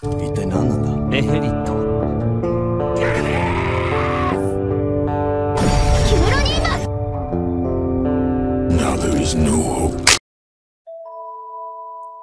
一体何なんだ。レヘリット。ヒムロニーマス。 Now there is no hope.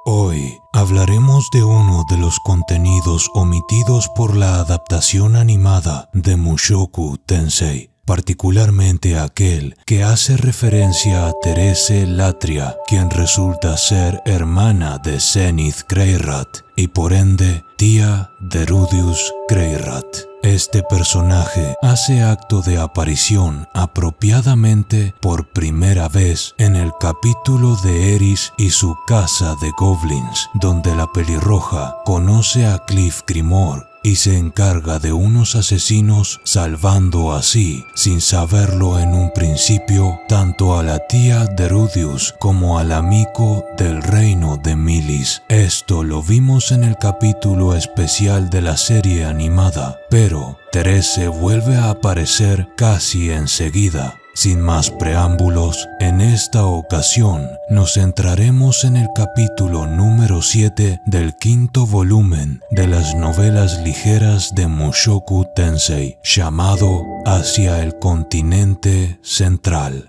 Hoy hablaremos de uno de los contenidos omitidos por la adaptación animada de Mushoku Tensei, particularmente aquel que hace referencia a Therese Latria, quien resulta ser hermana de Zenith Greyrat y por ende tía de Rudeus Greyrat. Este personaje hace acto de aparición apropiadamente por primera vez en el capítulo de Eris y su casa de goblins, donde la pelirroja conoce a Cliff Grimore y se encarga de unos asesinos, salvando así, sin saberlo en un principio, tanto a la tía de Rudeus como al amigo del reino de Milis. Esto lo vimos en el capítulo especial de la serie animada, pero Therese vuelve a aparecer casi enseguida. Sin más preámbulos, en esta ocasión nos centraremos en el capítulo número 7 del quinto volumen de las novelas ligeras de Mushoku Tensei, llamado Hacia el continente central.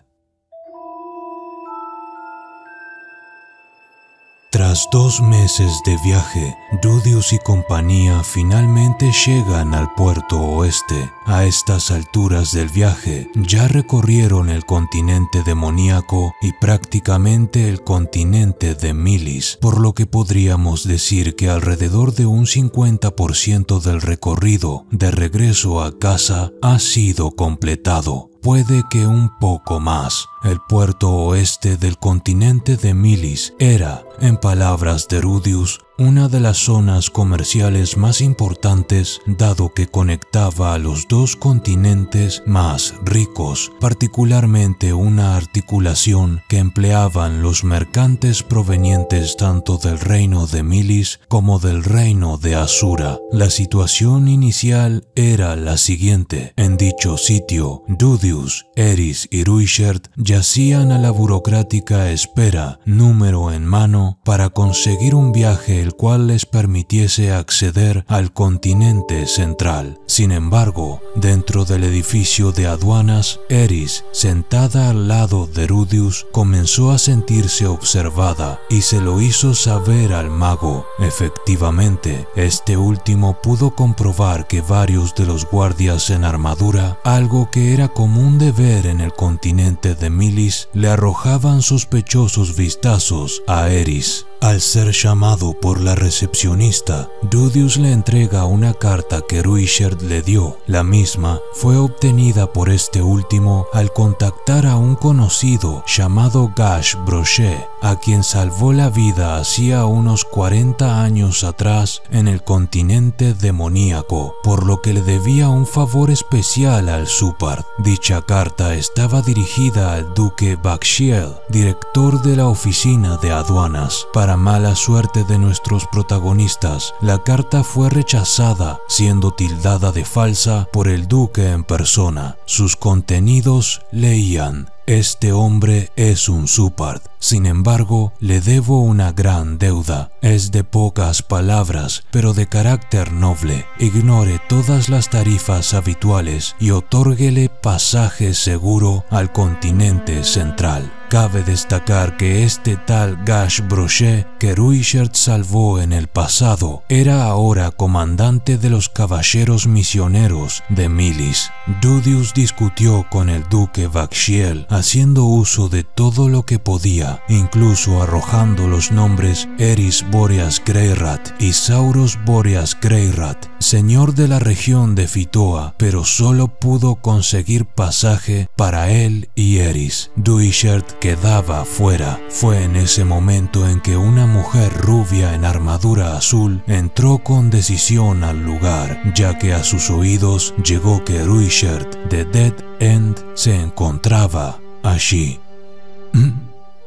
Tras 2 meses de viaje, Rudeus y compañía finalmente llegan al puerto oeste. A estas alturas del viaje, ya recorrieron el continente demoníaco y prácticamente el continente de Milis, por lo que podríamos decir que alrededor de un 50% del recorrido de regreso a casa ha sido completado. Puede que un poco más. El puerto oeste del continente de Milis era, en palabras de Rudeus, una de las zonas comerciales más importantes, dado que conectaba a los 2 continentes más ricos, particularmente una articulación que empleaban los mercantes provenientes tanto del reino de Milis como del reino de Asura. La situación inicial era la siguiente. En dicho sitio, Rudeus, Eris y Ruishert yacían a la burocrática espera, número en mano, para conseguir un viaje el cual les permitiese acceder al continente central. Sin embargo, dentro del edificio de aduanas, Eris, sentada al lado de Rudeus, comenzó a sentirse observada y se lo hizo saber al mago. Efectivamente, este último pudo comprobar que varios de los guardias en armadura, algo que era común de ver en el continente de Milis, le arrojaban sospechosos vistazos a Eris. Al ser llamado por la recepcionista, Rudeus le entrega una carta que Ruishert le dio. La misma fue obtenida por este último al contactar a un conocido llamado Gash Brochet, a quien salvó la vida hacía unos 40 años atrás en el continente demoníaco, por lo que le debía un favor especial al Supard. Dicha carta estaba dirigida al duque Bakshiel, director de la oficina de aduanas. Para mala suerte de nuestros protagonistas, la carta fue rechazada, siendo tildada de falsa por el duque en persona. Sus contenidos leían: este hombre es un Supard. Sin embargo, le debo una gran deuda. Es de pocas palabras, pero de carácter noble. Ignore todas las tarifas habituales y otórguele pasaje seguro al continente central. Cabe destacar que este tal Gash Brochet, que Ruishert salvó en el pasado, era ahora comandante de los caballeros misioneros de Milis. Rudeus discutió con el duque Bakshiel, haciendo uso de todo lo que podía, incluso arrojando los nombres Eris Boreas Greyrat y Sauros Boreas Greyrat, señor de la región de Fitoa, pero solo pudo conseguir pasaje para él y Eris. Ruishert quedaba fuera. Fue en ese momento en que una mujer rubia en armadura azul entró con decisión al lugar, ya que a sus oídos llegó que Ruishert de Dead End se encontraba allí.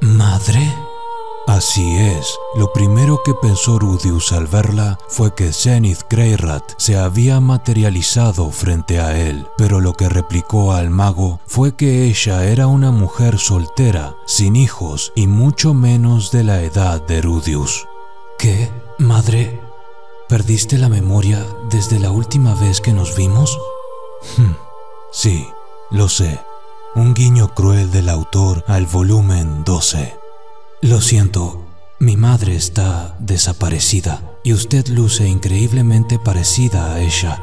¿Madre? Así es, lo primero que pensó Rudeus al verla fue que Zenith Greyrat se había materializado frente a él, pero lo que replicó al mago fue que ella era una mujer soltera, sin hijos y mucho menos de la edad de Rudeus. ¿Qué, madre? ¿Perdiste la memoria desde la última vez que nos vimos? Sí, lo sé. Un guiño cruel del autor al volumen 12. Lo siento, mi madre está desaparecida y usted luce increíblemente parecida a ella.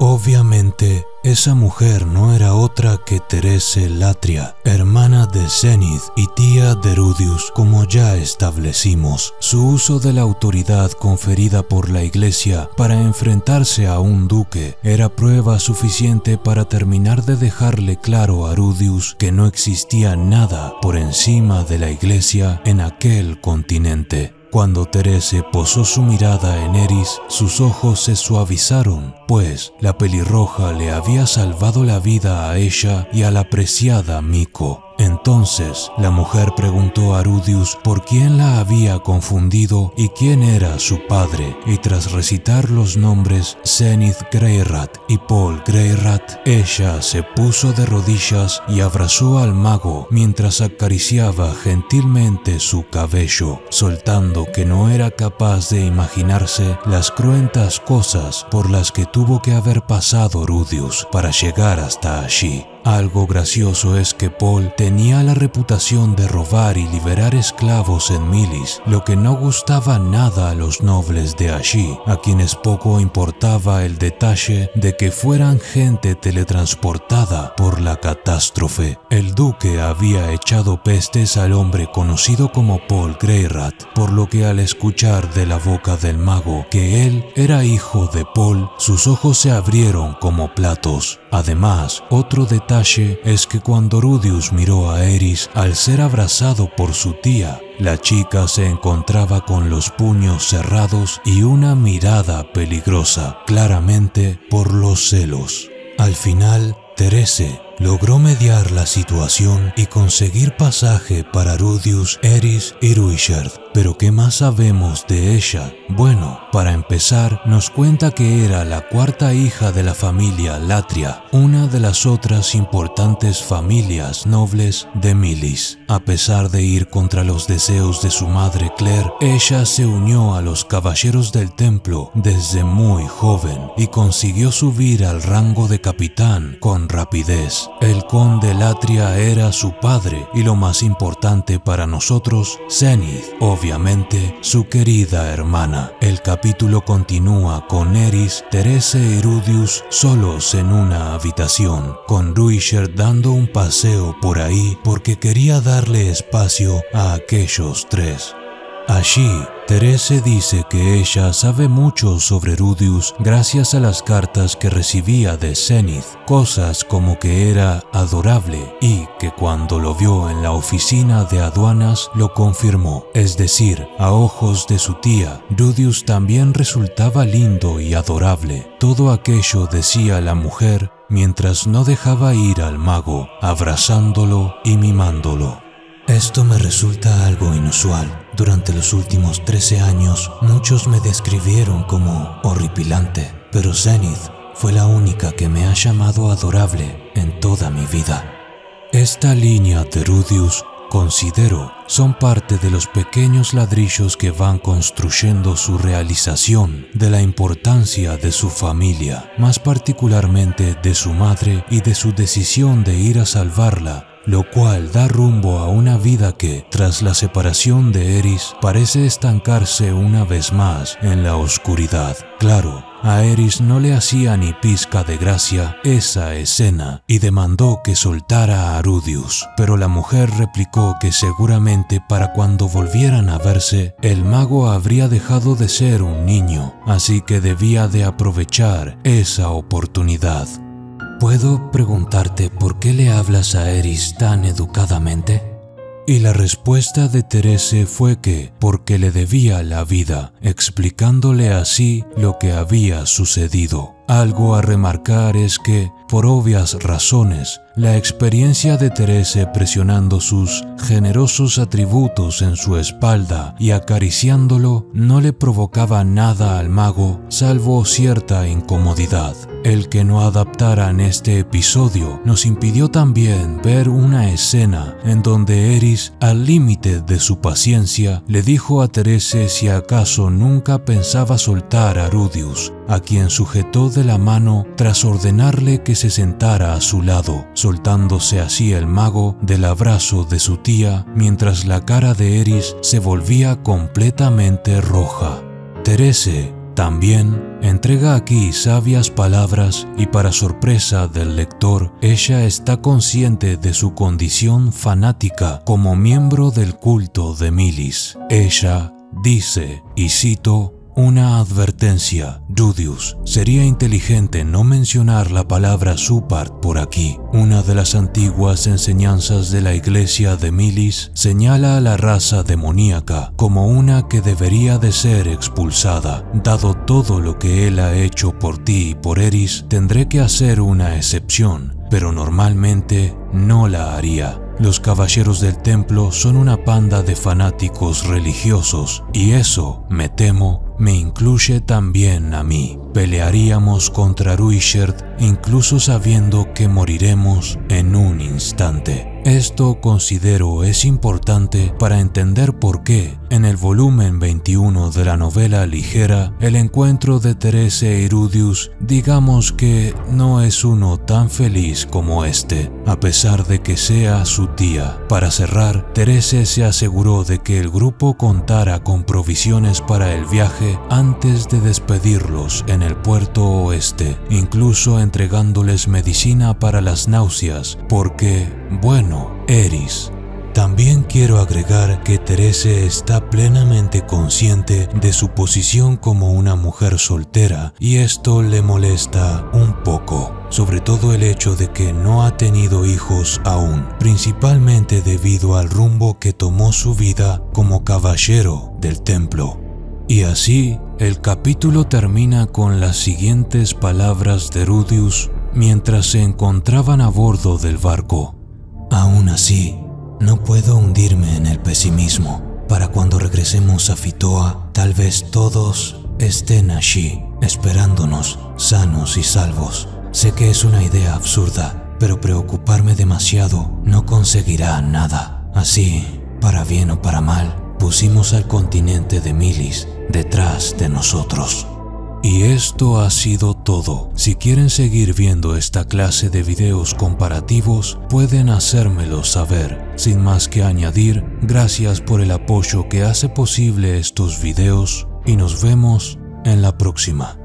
Obviamente, esa mujer no era otra que Therese Latria, hermana de Zenith y tía de Rudius, como ya establecimos. Su uso de la autoridad conferida por la iglesia para enfrentarse a un duque era prueba suficiente para terminar de dejarle claro a Rudius que no existía nada por encima de la iglesia en aquel continente. Cuando Therese posó su mirada en Eris, sus ojos se suavizaron, pues la pelirroja le había salvado la vida a ella y a la preciada Miko. Entonces, la mujer preguntó a Rudius por quién la había confundido y quién era su padre, y tras recitar los nombres Zenith Greyrat y Paul Greyrat, ella se puso de rodillas y abrazó al mago mientras acariciaba gentilmente su cabello, soltando que no era capaz de imaginarse las cruentas cosas por las que tuvo que haber pasado Rudius para llegar hasta allí. Algo gracioso es que Paul tenía la reputación de robar y liberar esclavos en Milis, lo que no gustaba nada a los nobles de allí, a quienes poco importaba el detalle de que fueran gente teletransportada por la catástrofe. El duque había echado pestes al hombre conocido como Paul Greyrat, por lo que al escuchar de la boca del mago que él era hijo de Paul, sus ojos se abrieron como platos. Además, otro detalle es que cuando Rudius miró a Eris al ser abrazado por su tía, la chica se encontraba con los puños cerrados y una mirada peligrosa, claramente por los celos. Al final, Therese logró mediar la situación y conseguir pasaje para Rudius, Eris y Ruichard. ¿Pero qué más sabemos de ella? Bueno, para empezar, nos cuenta que era la cuarta hija de la familia Latria, una de las otras importantes familias nobles de Milis. A pesar de ir contra los deseos de su madre Claire, ella se unió a los caballeros del templo desde muy joven y consiguió subir al rango de capitán con rapidez. El conde Latria era su padre y, lo más importante para nosotros, Zenith, obviamente su querida hermana. El capítulo continúa con Eris, Therese y Rudius solos en una habitación, con Ruichard dando un paseo por ahí porque quería darle espacio a aquellos tres. Allí, Therese dice que ella sabe mucho sobre Rudius gracias a las cartas que recibía de Zenith, cosas como que era adorable y que cuando lo vio en la oficina de aduanas lo confirmó. Es decir, a ojos de su tía, Rudius también resultaba lindo y adorable. Todo aquello decía la mujer mientras no dejaba ir al mago, abrazándolo y mimándolo. Esto me resulta algo inusual. Durante los últimos 13 años, muchos me describieron como horripilante, pero Zenith fue la única que me ha llamado adorable en toda mi vida. Esta línea de Rudius, considero, son parte de los pequeños ladrillos que van construyendo su realización de la importancia de su familia, más particularmente de su madre y de su decisión de ir a salvarla, lo cual da rumbo a una vida que, tras la separación de Eris, parece estancarse una vez más en la oscuridad. Claro, a Eris no le hacía ni pizca de gracia esa escena y demandó que soltara a Rudius, pero la mujer replicó que seguramente para cuando volvieran a verse, el mago habría dejado de ser un niño, así que debía de aprovechar esa oportunidad. ¿Puedo preguntarte por qué le hablas a Eris tan educadamente? Y la respuesta de Therese fue que porque le debía la vida, explicándole así lo que había sucedido. Algo a remarcar es que, por obvias razones, la experiencia de Therese presionando sus generosos atributos en su espalda y acariciándolo no le provocaba nada al mago, salvo cierta incomodidad. El que no adaptaran este episodio nos impidió también ver una escena en donde Eris, al límite de su paciencia, le dijo a Therese si acaso nunca pensaba soltar a Rudius, a quien sujetó de la mano tras ordenarle que se sentara a su lado, soltándose así el mago del abrazo de su tía mientras la cara de Eris se volvía completamente roja. Therese también entrega aquí sabias palabras y para sorpresa del lector, ella está consciente de su condición fanática como miembro del culto de Milis. Ella dice, y cito, una advertencia, Rudius, sería inteligente no mencionar la palabra Supart por aquí. Una de las antiguas enseñanzas de la iglesia de Milis señala a la raza demoníaca como una que debería de ser expulsada. Dado todo lo que él ha hecho por ti y por Eris, tendré que hacer una excepción, pero normalmente no la haría. Los caballeros del templo son una panda de fanáticos religiosos y eso, me temo, me incluye también a mí. Pelearíamos contra Ruisherd incluso sabiendo que moriremos en un instante. Esto considero es importante para entender por qué, en el volumen 21 de la novela ligera, el encuentro de Therese y Rudius, digamos que no es uno tan feliz como este, a pesar de que sea su tía. Para cerrar, Therese se aseguró de que el grupo contara con provisiones para el viaje antes de despedirlos en el puerto oeste, incluso entregándoles medicina para las náuseas, porque, bueno, Eris. También quiero agregar que Therese está plenamente consciente de su posición como una mujer soltera y esto le molesta un poco, sobre todo el hecho de que no ha tenido hijos aún, principalmente debido al rumbo que tomó su vida como caballero del templo. Y así, el capítulo termina con las siguientes palabras de Rudius mientras se encontraban a bordo del barco. Aún así, no puedo hundirme en el pesimismo. Para cuando regresemos a Fitoa, tal vez todos estén allí, esperándonos, sanos y salvos. Sé que es una idea absurda, pero preocuparme demasiado no conseguirá nada. Así, para bien o para mal, pusimos al continente de Milis detrás de nosotros. Y esto ha sido todo. Si quieren seguir viendo esta clase de videos comparativos, pueden hacérmelo saber. Sin más que añadir, gracias por el apoyo que hace posible estos videos y nos vemos en la próxima.